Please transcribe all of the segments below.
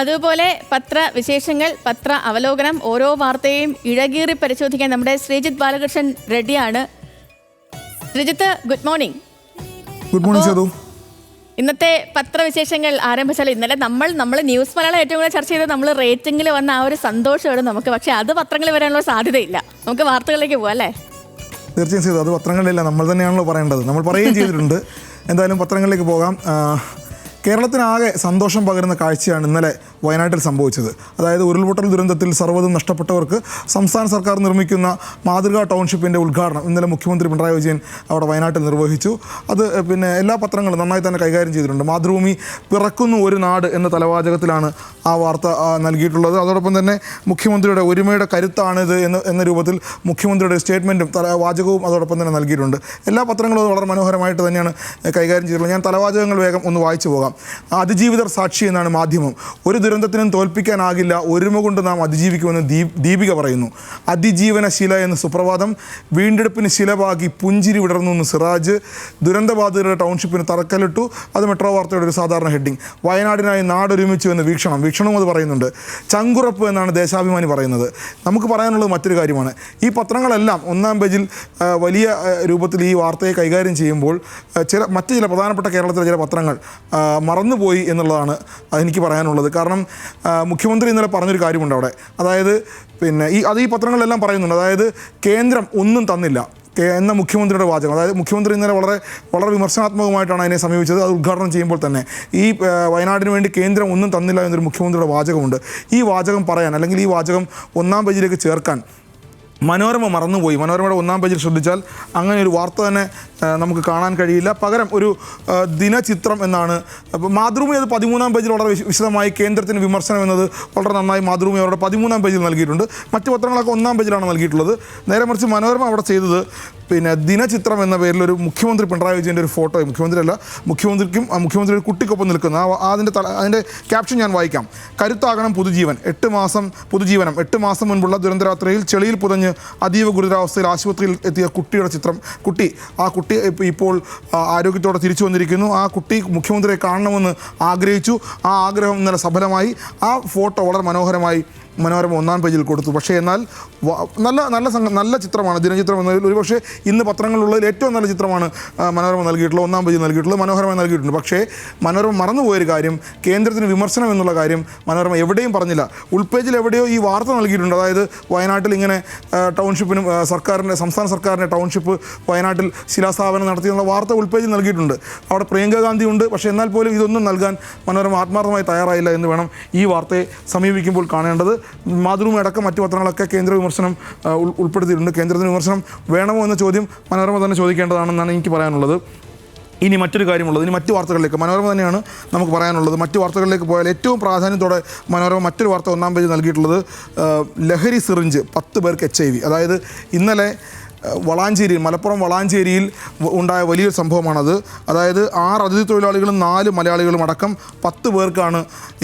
അതുപോലെ പത്രവിശേഷങ്ങൾ, പത്ര അവലോകനം, ഓരോ വാർത്തയും ഇഴകീറി പരിശോധിക്കാൻ നമ്മുടെ ശ്രീജിത്ത് ബാലകൃഷ്ണൻ റെഡിയാണ്. Sreejith, good morning. Good morning Sethu. ഇന്നത്തെ പത്രവിശേഷങ്ങൾ ആരംഭിച്ചാൽ ഇന്നലെ നമ്മൾ ന്യൂസ് മലയാളം ഏറ്റവും കൂടുതൽ ചർച്ച ചെയ്ത് നമ്മൾ റേറ്റിംഗിൽ വന്ന ആ ഒരു സന്തോഷമാണ് നമുക്ക്. പക്ഷെ അത് പത്രങ്ങളിൽ വരാനുള്ള സാധ്യതയില്ല. നമുക്ക് വാർത്തകളിലേക്ക് പോകാം അല്ലേ? തീർച്ചയായും സേതു, അത് പത്രങ്ങളിലില്ല, നമ്മൾ തന്നെയാണല്ലോ പറയേണ്ടത്. നമ്മൾ പറയുകയും ചെയ്തിട്ടുണ്ട്. എന്തായാലും പത്രങ്ങളിലേക്ക് പോകാം. കേരളത്തിനാകെ സന്തോഷം പകരുന്ന കാഴ്ചയാണ് ഇന്നലെ വയനാട്ടിൽ സംഭവിച്ചത്. അതായത് ഉരുൾപൊട്ടൽ ദുരന്തത്തിൽ സർവ്വതും നഷ്ടപ്പെട്ടവർക്ക് സംസ്ഥാന സർക്കാർ നിർമ്മിക്കുന്ന മാതൃകാ ടൗൺഷിപ്പിൻ്റെ ഉദ്ഘാടനം ഇന്നലെ മുഖ്യമന്ത്രി പിണറായി വിജയൻ അവിടെ വയനാട്ടിൽ നിർവഹിച്ചു. അത് എല്ലാ പത്രങ്ങളും നന്നായി തന്നെ കൈകാര്യം ചെയ്തിട്ടുണ്ട്. മാതൃഭൂമി പിറക്കുന്നു ഒരു നാട് എന്ന തലവാചകത്തിലാണ് ആ വാർത്ത നൽകിയിട്ടുള്ളത്. അതോടൊപ്പം തന്നെ മുഖ്യമന്ത്രിയുടെ ഒരുമയുടെ കരുത്താണിത് എന്ന രൂപത്തിൽ മുഖ്യമന്ത്രിയുടെ സ്റ്റേറ്റ്മെൻറ്റും വാചകവും അതോടൊപ്പം തന്നെ നൽകിയിട്ടുണ്ട്. എല്ലാ പത്രങ്ങളും അത് വളരെ മനോഹരമായിട്ട് തന്നെയാണ് കൈകാര്യം ചെയ്തിട്ടുള്ളത്. ഞാൻ തലവാചകങ്ങൾ വേഗം ഒന്ന് വായിച്ചു പോകാം. അതിജീവിതർ സാക്ഷി എന്നാണ് മാധ്യമം. ഒരു ദുരന്തത്തിനും തോൽപ്പിക്കാനാകില്ല, ഒരുമ കൊണ്ട് നാം അതിജീവിക്കുമെന്ന് ദീപിക പറയുന്നു. അതിജീവന ശില എന്ന് സുപ്രഭാതം. വീണ്ടെടുപ്പിന് ശിലപാകി പുഞ്ചിരി വിടർന്നു എന്ന് സിറാജ്. ദുരന്തബാധിതരുടെ ടൗൺഷിപ്പിന് തറക്കല്ലിട്ടു. അത് മെട്രോ വാർത്തയുടെ ഒരു സാധാരണ ഹെഡിങ്. വയനാടിനായി നാടൊരുമിച്ചു എന്ന് വീക്ഷണവും അത് പറയുന്നുണ്ട്. ചങ്കുറപ്പ് എന്നാണ് ദേശാഭിമാനി പറയുന്നത്. നമുക്ക് പറയാനുള്ളത് മറ്റൊരു കാര്യമാണ്. ഈ പത്രങ്ങളെല്ലാം ഒന്നാം പേജിൽ വലിയ രൂപത്തിൽ ഈ വാർത്തയെ കൈകാര്യം ചെയ്യുമ്പോൾ മറ്റു ചില പ്രധാനപ്പെട്ട കേരളത്തിലെ ചില പത്രങ്ങൾ മറന്നുപോയി എന്നുള്ളതാണ് എനിക്ക് പറയാനുള്ളത്. കാരണം മുഖ്യമന്ത്രി ഇന്നലെ പറഞ്ഞൊരു കാര്യമുണ്ട് അവിടെ. അതായത് ഈ പത്രങ്ങളിലെല്ലാം പറയുന്നുണ്ട്. അതായത് കേന്ദ്രം ഒന്നും തന്നില്ല എന്ന മുഖ്യമന്ത്രിയുടെ വാചകം. അതായത് മുഖ്യമന്ത്രി ഇന്നലെ വളരെ വിമർശനാത്മകമായിട്ടാണ് അതിനെ സമീപിച്ചത്. അത് ഉദ്ഘാടനം ചെയ്യുമ്പോൾ തന്നെ ഈ വയനാടിന് വേണ്ടി കേന്ദ്രം ഒന്നും തന്നില്ല എന്നൊരു മുഖ്യമന്ത്രിയുടെ വാചകമുണ്ട്. ഈ വാചകം പറയാൻ, അല്ലെങ്കിൽ ഈ വാചകം ഒന്നാം പേജിലേക്ക് ചേർക്കാൻ മനോരമ മറന്നുപോയി. മനോരമയുടെ ഒന്നാം പേജിൽ ശ്രദ്ധിച്ചാൽ അങ്ങനെ ഒരു വാർത്ത തന്നെ നമുക്ക് കാണാൻ കഴിയില്ല. പകരം ഒരു ദിനചിത്രം എന്നാണ്. മാതൃഭൂമി അത് 13-ാം പേജിൽ വളരെ വിശദമായി കേന്ദ്രത്തിന് വിമർശനം എന്നത് വളരെ നന്നായി മാതൃഭൂമി അവരുടെ 13-ാം പേജിൽ നൽകിയിട്ടുണ്ട്. മറ്റ് പത്രങ്ങളൊക്കെ ഒന്നാം പേജിലാണ് നൽകിയിട്ടുള്ളത്. നേരെ മറിച്ച് മനോരമ അവിടെ ചെയ്തത് ദിനചിത്രം എന്ന പേരിൽ ഒരു മുഖ്യമന്ത്രി പിണറായി വിജയൻ്റെ ഒരു ഫോട്ടോ, മുഖ്യമന്ത്രി ഒരു കുട്ടിക്കൊപ്പം നിൽക്കുന്ന അതിൻ്റെ ക്യാപ്ഷൻ ഞാൻ വായിക്കാം. കരുത്താകണം പുതുജീവൻ. 8 മാസം മുൻപുള്ള ദുരന്തരാത്രിയിൽ ചെളിയിൽ പുതഞ്ഞ് അതീവ ഗുരുതരാവസ്ഥയിൽ ആശുപത്രിയിൽ എത്തിയ കുട്ടിയുടെ ചിത്രം. ആ കുട്ടി ഇപ്പോൾ ആരോഗ്യത്തോടെ തിരിച്ചു വന്നിരിക്കുന്നു. ആ കുട്ടി മുഖ്യമന്ത്രിയെ കാണണമെന്ന് ആഗ്രഹിച്ചു. ആ ആഗ്രഹം ഇന്നലെ സഫലമായി. ആ ഫോട്ടോ വളരെ മനോഹരമായി മനോരമ ഒന്നാം പേജിൽ കൊടുത്തു. പക്ഷേ എന്നാൽ നല്ല ചിത്രമാണ് ദിനചിത്രം എന്നതിൽ ഒരുപക്ഷെ ഇന്ന് പത്രങ്ങളിലുള്ളതിൽ ഏറ്റവും നല്ല ചിത്രമാണ് മനോരമ നൽകിയിട്ടുള്ളത്, ഒന്നാം പേജിൽ നൽകിയിട്ടുള്ളത്, മനോഹരമായി നൽകിയിട്ടുണ്ട്. പക്ഷേ മനോരമ മറന്നുപോയൊരു കാര്യം, കേന്ദ്രത്തിന് വിമർശനം എന്നുള്ള കാര്യം മനോരമ എവിടെയും പറഞ്ഞില്ല. ഉൾപേജിൽ എവിടെയോ ഈ വാർത്ത നൽകിയിട്ടുണ്ട്. അതായത് വയനാട്ടിൽ ഇങ്ങനെ ടൗൺഷിപ്പിനും സംസ്ഥാന സർക്കാരിൻ്റെ ടൗൺഷിപ്പ് വയനാട്ടിൽ ശിലാസ്ഥാപനം നടത്തിയുള്ള വാർത്ത ഉൾപേജിൽ നൽകിയിട്ടുണ്ട്. അവിടെ പ്രിയങ്ക ഗാന്ധി ഉണ്ട്. പക്ഷേ എന്നാൽ പോലും ഇതൊന്നും നൽകാൻ മനോരമ ആത്മാർത്ഥമായി തയ്യാറായില്ല എന്ന് വേണം ഈ വാർത്തയെ സമീപിക്കുമ്പോൾ കാണേണ്ടത്. മാതൃഭൂമി അടക്കം മറ്റു പത്രങ്ങളൊക്കെ കേന്ദ്ര വിമർശനം ഉൾപ്പെടുത്തിയിട്ടുണ്ട്. കേന്ദ്രത്തിന് വിമർശനം വേണമോ എന്ന ചോദ്യം മനോരമ തന്നെ ചോദിക്കേണ്ടതാണെന്നാണ് എനിക്ക് പറയാനുള്ളത്. ഇനി മറ്റൊരു കാര്യമുള്ളത്, ഇനി മറ്റു വാർത്തകളിലേക്ക് മനോരമ തന്നെയാണ് നമുക്ക് പറയാനുള്ളത്. മറ്റു വാർത്തകളിലേക്ക് പോയാൽ ഏറ്റവും പ്രാധാന്യത്തോടെ മനോരമ മറ്റൊരു വാർത്ത ഒന്നാം പേജിൽ നൽകിയിട്ടുള്ളത് ലഹരി സിറിഞ്ച് 10 പേർക്ക് HIV. അതായത് ഇന്നലെ മലപ്പുറം വളാഞ്ചേരിയിൽ ഉണ്ടായ വലിയൊരു സംഭവമാണത്. അതായത് 6 അതിഥി തൊഴിലാളികളും 4 മലയാളികളും അടക്കം 10 പേർക്കാണ്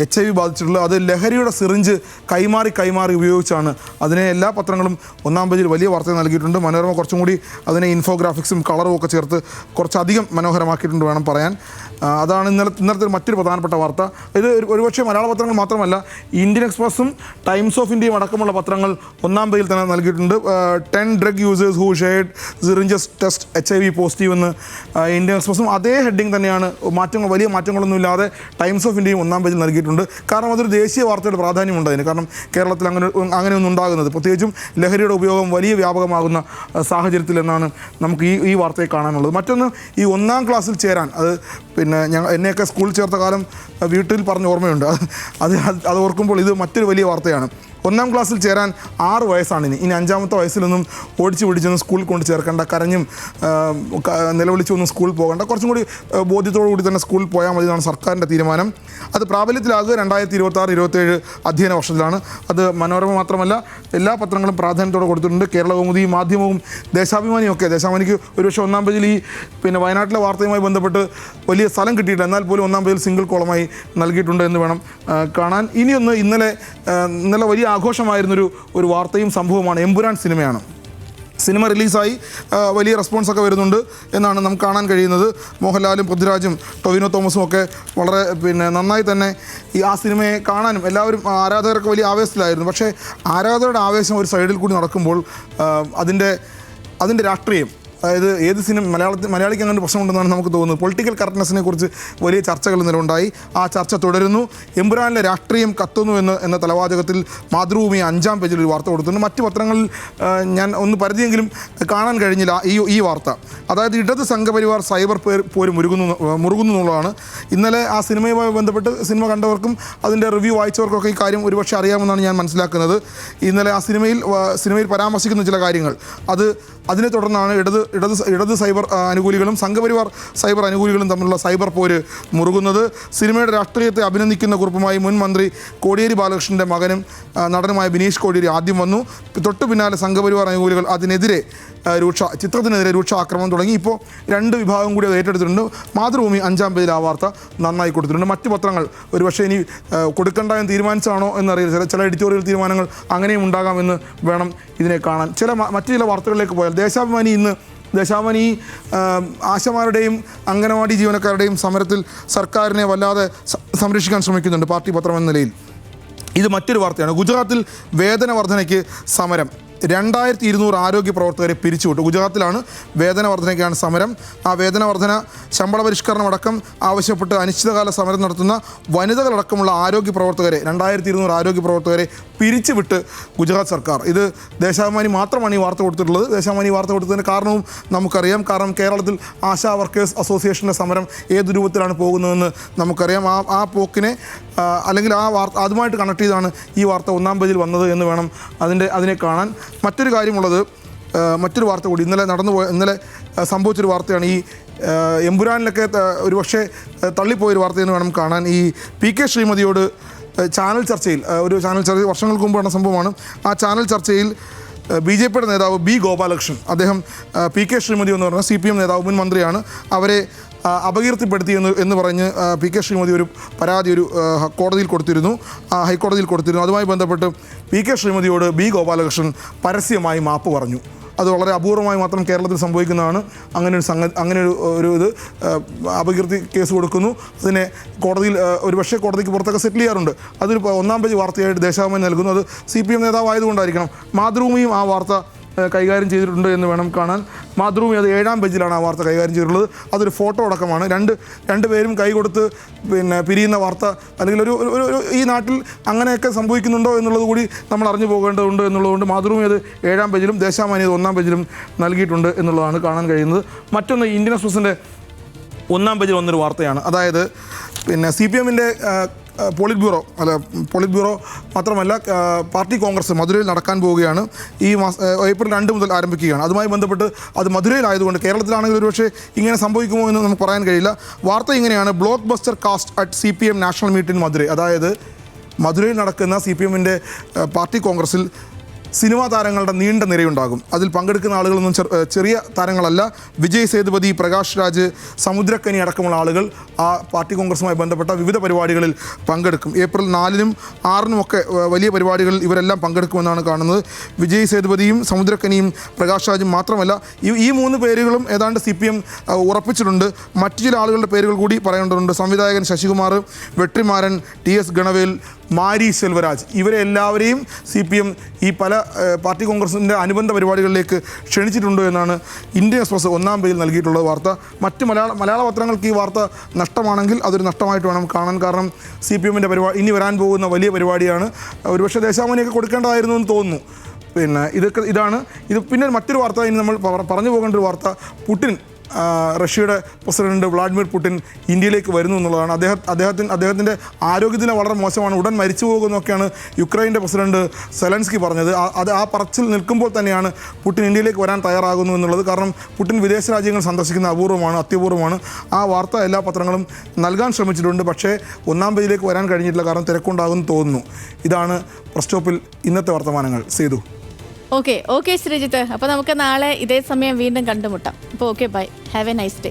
HIV ബാധിച്ചിട്ടുള്ളത്. അത് ലഹരിയുടെ സിറിഞ്ച് കൈമാറി ഉപയോഗിച്ചാണ്. അതിനെ എല്ലാ പത്രങ്ങളും ഒന്നാം പേജിൽ വലിയ വാർത്ത നൽകിയിട്ടുണ്ട്. മനോരമ കുറച്ചും കൂടി അതിനെ ഇൻഫോഗ്രാഫിക്സും കളറും ഒക്കെ ചേർത്ത് കുറച്ചധികം മനോഹരമാക്കിയിട്ടുണ്ട് വേണം പറയാൻ. അതാണ് ഇന്നലത്തെ മറ്റൊരു പ്രധാനപ്പെട്ട വാർത്ത. ഇത് ഒരുപക്ഷെ മലയാള പത്രങ്ങൾ മാത്രമല്ല, ഇന്ത്യൻ എക്സ്പ്രസും ടൈംസ് ഓഫ് ഇന്ത്യയും അടക്കമുള്ള പത്രങ്ങൾ ഒന്നാം പേജിൽ തന്നെ നൽകിയിട്ടുണ്ട്. 10 drug users who shared syringes test HIV positive എന്ന് ഇന്ത്യൻ എക്സ്പ്രസും അതേ ഹെഡിങ് തന്നെയാണ്. വലിയ മാറ്റങ്ങളൊന്നും ഇല്ലാതെ ടൈംസ് ഓഫ് ഇന്ത്യയും ഒന്നാം പേജിൽ നൽകിയിട്ടുണ്ട്. കാരണം അതൊരു ദേശീയ വാർത്തയുടെ പ്രാധാന്യമുണ്ട് അതിന്. കാരണം കേരളത്തിൽ അങ്ങനെയൊന്നും ഉണ്ടാകുന്നത്, പ്രത്യേകിച്ചും ലഹരിയുടെ ഉപയോഗം വലിയ വ്യാപകമാകുന്ന സാഹചര്യത്തിൽ എന്നാണ് നമുക്ക് ഈ വാർത്തയെ കാണാനുള്ളത്. മറ്റൊന്ന്, ഈ 1-ാം ക്ലാസ്സിൽ ചേരാൻ, അത് എന്നെയൊക്കെ സ്കൂളിൽ ചേർത്ത കാലം വീട്ടിൽ പറഞ്ഞ ഓർമ്മയുണ്ട്. അത് ഓർക്കുമ്പോൾ ഇത് മറ്റൊരു വലിയ വാർത്തയാണ്. 1-ാം ക്ലാസ്സിൽ ചേരാൻ 6 വയസ്സാണ്. ഇനി 5-ാമത്തെ വയസ്സിലൊന്നും ഓടിച്ചു പിടിച്ചൊന്നും സ്കൂളിൽ കൊണ്ട് ചേർക്കേണ്ട, കരഞ്ഞും നിലവിളിച്ചൊന്നും സ്കൂളിൽ പോകേണ്ട, കുറച്ചും കൂടി ബോധ്യത്തോടു കൂടി തന്നെ സ്കൂളിൽ പോയാൽ മതി എന്നാണ് സർക്കാരിൻ്റെ തീരുമാനം. അത് പ്രാബല്യത്തിലാകുക 2026-27 അധ്യയന വർഷത്തിലാണ്. അത് മനോരമ മാത്രമല്ല, എല്ലാ പത്രങ്ങളും പ്രാധാന്യത്തോടെ കൊടുത്തിട്ടുണ്ട്. കേരളകൗമുദി, മാധ്യമവും ദേശാഭിമാനിയും ഒക്കെ. ദേശാഭിമാനിക്ക് ഒരുപക്ഷെ ഒന്നാം പേജിൽ ഈ വയനാട്ടിലെ വാർത്തയുമായി ബന്ധപ്പെട്ട് വലിയ സ്ഥലം കിട്ടിയിട്ടില്ല, എന്നാൽ പോലും ഒന്നാം പേജിൽ സിംഗിൾ കോളമായി നൽകിയിട്ടുണ്ട് എന്ന് വേണം കാണാൻ. ഇനിയൊന്ന്, ഇന്നലെ വലിയ ആഘോഷമായിരുന്നൊരു വാർത്തയും സംഭവമാണ് എമ്പുരാൻ സിനിമയാണ്. സിനിമ റിലീസായി വലിയ റെസ്പോൺസൊക്കെ വരുന്നുണ്ട് എന്നാണ് നമുക്ക് കാണാൻ കഴിയുന്നത്. മോഹൻലാലും പൃഥ്വിരാജും ടൊവിനോ തോമസും ഒക്കെ വളരെ നന്നായി തന്നെ ആ സിനിമയെ കാണാനും എല്ലാവരും ആരാധകരൊക്കെ വലിയ ആവേശത്തിലായിരുന്നു. പക്ഷേ ആരാധകരുടെ ആവേശം ഒരു സൈഡിൽ കൂടി നടക്കുമ്പോൾ അതിൻ്റെ രാഷ്ട്രീയം, അതായത് ഏത് സിനിമ മലയാളിക്ക് അങ്ങനെ പ്രശ്നമുണ്ടെന്നാണ് നമുക്ക് തോന്നുന്നത്. പൊളിറ്റിക്കൽ കറക്റ്റ്നെസ്സിനെ കുറിച്ച് വലിയ ചർച്ചകൾ നിലവുണ്ടായി. ആ ചർച്ച തുടരുന്നു. എമ്പുരാനിലെ രാഷ്ട്രീയം കത്തുന്നു എന്ന തലവാചകത്തിൽ മാതൃഭൂമി 5-ാം പേജിൽ ഒരു വാർത്ത കൊടുത്തിട്ടുണ്ട്. മറ്റ് പത്രങ്ങളിൽ ഞാൻ ഒന്ന് പരിധിയെങ്കിലും കാണാൻ കഴിഞ്ഞില്ല ഈ വാർത്ത. അതായത് ഇടത് സംഘപരിവാർ സൈബർ പോര് മുറുകുന്നു എന്നുള്ളതാണ്. ഇന്നലെ ആ സിനിമയുമായി ബന്ധപ്പെട്ട് സിനിമ കണ്ടവർക്കും അതിൻ്റെ റിവ്യൂ വായിച്ചവർക്കൊക്കെ ഈ കാര്യം ഒരുപക്ഷെ അറിയാമെന്നാണ് ഞാൻ മനസ്സിലാക്കുന്നത്. ഇന്നലെ ആ സിനിമയിൽ പരാമർശിക്കുന്ന ചില കാര്യങ്ങൾ അതിനെ തുടർന്നാണ് ഇടത് സൈബർ അനുകൂലികളും സംഘപരിവാർ സൈബർ അനുകൂലികളും തമ്മിലുള്ള സൈബർ പോര് മുറുകുന്നത്. സിനിമയുടെ രാഷ്ട്രീയത്തെ അഭിനന്ദിക്കുന്ന കുറിപ്പുമായി മുൻ മന്ത്രി കോടിയേരി ബാലകൃഷ്ണൻ്റെ മകനും നടനുമായ ബിനീഷ് കോടിയേരി ആദ്യം വന്നു. തൊട്ടു പിന്നാലെ സംഘപരിവാർ അനുകൂലികൾ അതിനെതിരെ ചിത്രത്തിനെതിരെ രൂക്ഷ ആക്രമണം തുടങ്ങി. ഇപ്പോൾ 2 വിഭാഗം കൂടി അത് ഏറ്റെടുത്തിട്ടുണ്ട്. മാതൃഭൂമി 5-ാം പേജിൽ ആ വാർത്ത നന്നായി കൊടുത്തിട്ടുണ്ട്. മറ്റ് പത്രങ്ങൾ ഒരുപക്ഷെ ഇനി കൊടുക്കണ്ട എന്ന് തീരുമാനിച്ചാണോ എന്നറിയില്ല. ചില എഡിറ്റോറിയൽ തീരുമാനങ്ങൾ അങ്ങനെയും ഉണ്ടാകാമെന്ന് വേണം ഇതിനെ കാണാൻ. മറ്റു ചില വാർത്തകളിലേക്ക് പോയാൽ ദേശാഭിമാനി ആശമാരുടെയും അംഗനവാടി ജീവനക്കാരുടെയും സമരത്തിൽ സർക്കാരിനെ വല്ലാതെ സംരക്ഷിക്കാൻ ശ്രമിക്കുന്നുണ്ട് പാർട്ടി പത്രം എന്ന നിലയിൽ. ഇത് മറ്റൊരു വാർത്തയാണ്. ഗുജറാത്തിൽ വേതന വർധനയ്ക്ക് സമരം. 2200 ആരോഗ്യ പ്രവർത്തകരെ പിരിച്ചുവിട്ടു. ഗുജറാത്തിലാണ് വേതന വർധനയ്ക്കാണ് സമരം. ആ വേതന വർധന, ശമ്പള പരിഷ്കരണം അടക്കം ആവശ്യപ്പെട്ട് അനിശ്ചിതകാല സമരം നടത്തുന്ന വനിതകളടക്കമുള്ള ആരോഗ്യ പ്രവർത്തകരെ 2200 ആരോഗ്യ പ്രവർത്തകരെ പിരിച്ചുവിട്ട് ഗുജറാത്ത് സർക്കാർ. ഇത് ദേശാഭിമാനി മാത്രമാണ് ഈ വാർത്ത കൊടുത്തിട്ടുള്ളത്. ദേശാഭിമാനി വാർത്ത കൊടുത്തതിൻ്റെ കാരണവും നമുക്കറിയാം. കാരണം കേരളത്തിൽ ആശാ വർക്കേഴ്സ് അസോസിയേഷൻ്റെ സമരം ഏത് രൂപത്തിലാണ് പോകുന്നതെന്ന് നമുക്കറിയാം. ആ പോക്കിനെ അല്ലെങ്കിൽ ആ വാർത്ത അതുമായിട്ട് കണക്ട് ചെയ്താണ് ഈ വാർത്ത 1-ാം പേജിൽ വന്നത് എന്ന് വേണം അതിനെ കാണാൻ. മറ്റൊരു കാര്യമുള്ളത്, മറ്റൊരു വാർത്ത കൂടി ഇന്നലെ സംഭവിച്ചൊരു വാർത്തയാണ്. ഈ എമ്പുരാനിലൊക്കെ ഒരുപക്ഷെ തള്ളിപ്പോയൊരു വാർത്തയെന്ന് വേണം കാണാൻ. ഈ PK ശ്രീമതിയോട് ചാനൽ ചർച്ചയിൽ വർഷങ്ങൾക്ക് മുമ്പ് നടന്ന സംഭവമാണ്. ആ ചാനൽ ചർച്ചയിൽ BJPയുടെ നേതാവ് B. ഗോപാലകൃഷ്ണൻ, അദ്ദേഹം PK ശ്രീമതി എന്ന് പറഞ്ഞ CPM നേതാവ്, മുൻ മന്ത്രിയാണ്, അവരെ അപകീർത്തിപ്പെടുത്തി എന്ന് പറഞ്ഞ് PK ശ്രീമതി ഒരു പരാതി കോടതിയിൽ കൊടുത്തിരുന്നു, ഹൈക്കോടതിയിൽ കൊടുത്തിരുന്നു. അതുമായി ബന്ധപ്പെട്ട് PK ശ്രീമതിയോട് B. ഗോപാലകൃഷ്ണൻ പരസ്യമായി മാപ്പ് പറഞ്ഞു. അത് വളരെ അപൂർവമായി മാത്രം കേരളത്തിൽ സംഭവിക്കുന്നതാണ്. അങ്ങനെ ഒരു അപകീർത്തി കേസ് കൊടുക്കുന്നു. അതിനെ കോടതിയിൽ ഒരുപക്ഷെ കോടതിക്ക് പുറത്തൊക്കെ സെറ്റിൽ ചെയ്യാറുണ്ട്. അതൊരു 1-ാം പേജ് വാർത്തയായിട്ട് ദേശാഭിമാനി നൽകുന്നു. അത് CPM നേതാവായതുകൊണ്ടായിരിക്കണം. മാതൃഭൂമിയും ആ വാർത്ത കൈകാര്യം ചെയ്തിട്ടുണ്ട് എന്ന് വേണം കാണാൻ. മാതൃഭൂമി അത് 7-ാം പേജിലാണ് ആ വാർത്ത കൈകാര്യം ചെയ്തിട്ടുള്ളത്. അതൊരു ഫോട്ടോ അടക്കമാണ്. രണ്ട് പേരും കൈ കൊടുത്ത് പിരിയുന്ന വാർത്ത, അല്ലെങ്കിൽ ഒരു ഈ നാട്ടിൽ അങ്ങനെയൊക്കെ സംഭവിക്കുന്നുണ്ടോ എന്നുള്ളത് കൂടി നമ്മൾ അറിഞ്ഞു പോകേണ്ടതുണ്ട് എന്നുള്ളതുകൊണ്ട് മാതൃഭൂമി അത് 7-ാം പേജിലും ദേശാഭിമാനി അത് 1-ാം പേജിലും നൽകിയിട്ടുണ്ട് എന്നുള്ളതാണ് കാണാൻ കഴിയുന്നത്. മറ്റൊന്ന്, ഇന്ത്യൻ എക്സ്പ്രസിൻ്റെ 1-ാം പേജിൽ വന്നൊരു വാർത്തയാണ്. അതായത് CPMൻ്റെ പോളിറ്റ് ബ്യൂറോ മാത്രമല്ല, പാർട്ടി കോൺഗ്രസ് മധുരയിൽ നടക്കാൻ പോവുകയാണ്. ഈ ഏപ്രിൽ 2 മുതൽ ആരംഭിക്കുകയാണ്. അതുമായി ബന്ധപ്പെട്ട് അത് മധുരയിലായതുകൊണ്ട് കേരളത്തിലാണെങ്കിൽ ഒരുപക്ഷെ ഇങ്ങനെ സംഭവിക്കുമോ എന്ന് നമുക്ക് പറയാൻ കഴിയില്ല. വാർത്ത ഇങ്ങനെയാണ്: blockbuster cast at CPM national meet in Madurai. അതായത് മധുരയിൽ നടക്കുന്ന CPMൻ്റെ പാർട്ടി കോൺഗ്രസിൽ സിനിമാ താരങ്ങളുടെ നീണ്ട നിരയുണ്ടാകും. അതിൽ പങ്കെടുക്കുന്ന ആളുകളൊന്നും ചെറിയ താരങ്ങളല്ല. വിജയ് സേതുപതി, പ്രകാശ് രാജ്, സമുദ്രക്കനി അടക്കമുള്ള ആളുകൾ ആ പാർട്ടി കോൺഗ്രസുമായി ബന്ധപ്പെട്ട വിവിധ പരിപാടികളിൽ പങ്കെടുക്കും. ഏപ്രിൽ 4-നും 6-നും ഒക്കെ വലിയ പരിപാടികളിൽ ഇവരെല്ലാം പങ്കെടുക്കുമെന്നാണ് കാണുന്നത്. വിജയ് സേതുപതിയും സമുദ്രക്കനിയും പ്രകാശ് രാജും മാത്രമല്ല, ഈ 3 പേരുകളും ഏതാണ്ട് CPM ഉറപ്പിച്ചിട്ടുണ്ട്. മറ്റു ചില ആളുകളുടെ പേരുകൾ കൂടി പറയേണ്ടതുണ്ട്. സംവിധായകൻ ശശികുമാർ, വെട്രിമാരൻ, TS ഗണവേൽ, മാരി സെൽവരാജ്, ഇവരെ എല്ലാവരെയും CPM ഈ പല പാർട്ടി കോൺഗ്രസിൻ്റെ അനുബന്ധ പരിപാടികളിലേക്ക് ക്ഷണിച്ചിട്ടുണ്ട് എന്നാണ് ഇന്ത്യൻ എക്സ്പ്രസ് 1-ാം പേജിൽ നൽകിയിട്ടുള്ള വാർത്ത. മറ്റ് മലയാള പത്രങ്ങൾക്ക് ഈ വാർത്ത നഷ്ടമാണെങ്കിൽ അതൊരു നഷ്ടമായിട്ട് വേണം കാണാൻ. കാരണം CPMൻ്റെ ഇനി വരാൻ പോകുന്ന വലിയ പരിപാടിയാണ്. ഒരുപക്ഷെ ദേശാഭിമാനിയൊക്കെ കൊടുക്കേണ്ടതായിരുന്നു എന്ന് തോന്നുന്നു. ഇതാണ്. പിന്നെ മറ്റൊരു വാർത്ത, ഇനി നമ്മൾ പറഞ്ഞു പോകേണ്ട ഒരു വാർത്ത, റഷ്യയുടെ പ്രസിഡന്റ് വ്ളാഡിമിർ പുടിൻ ഇന്ത്യയിലേക്ക് വരുന്നു എന്നുള്ളതാണ്. അദ്ദേഹത്തിൻ്റെ ആരോഗ്യനില വളരെ മോശമാണ്, ഉടൻ മരിച്ചു പോകുമെന്നൊക്കെയാണ് യുക്രൈൻ്റെ പ്രസിഡന്റ് സെലൻസ്കി പറഞ്ഞത്. ആ പറച്ചിൽ നിൽക്കുമ്പോൾ തന്നെയാണ് പുടിൻ ഇന്ത്യയിലേക്ക് വരാൻ തയ്യാറാകുന്നു എന്നുള്ളത്. കാരണം പുടിൻ വിദേശ രാജ്യങ്ങൾ സന്ദർശിക്കുന്ന അത്യപൂർവമാണ്. ആ വാർത്ത എല്ലാ പത്രങ്ങളും നൽകാൻ ശ്രമിച്ചിട്ടുണ്ട്. പക്ഷേ 1-ാം പേജിലേക്ക് വരാൻ കഴിഞ്ഞിട്ടില്ല, കാരണം തിരക്കുണ്ടാകുമെന്ന് തോന്നുന്നു. ഇതാണ് പ്രസ് സ്റ്റോപ്പിൽ ഇന്നത്തെ വർത്തമാനങ്ങൾ. സേതു. ഓക്കെ ശ്രീജിത്ത്, അപ്പോൾ നമുക്ക് നാളെ ഇതേ സമയം വീണ്ടും കണ്ടുമുട്ടാം. അപ്പോൾ okay, bye, have a nice day.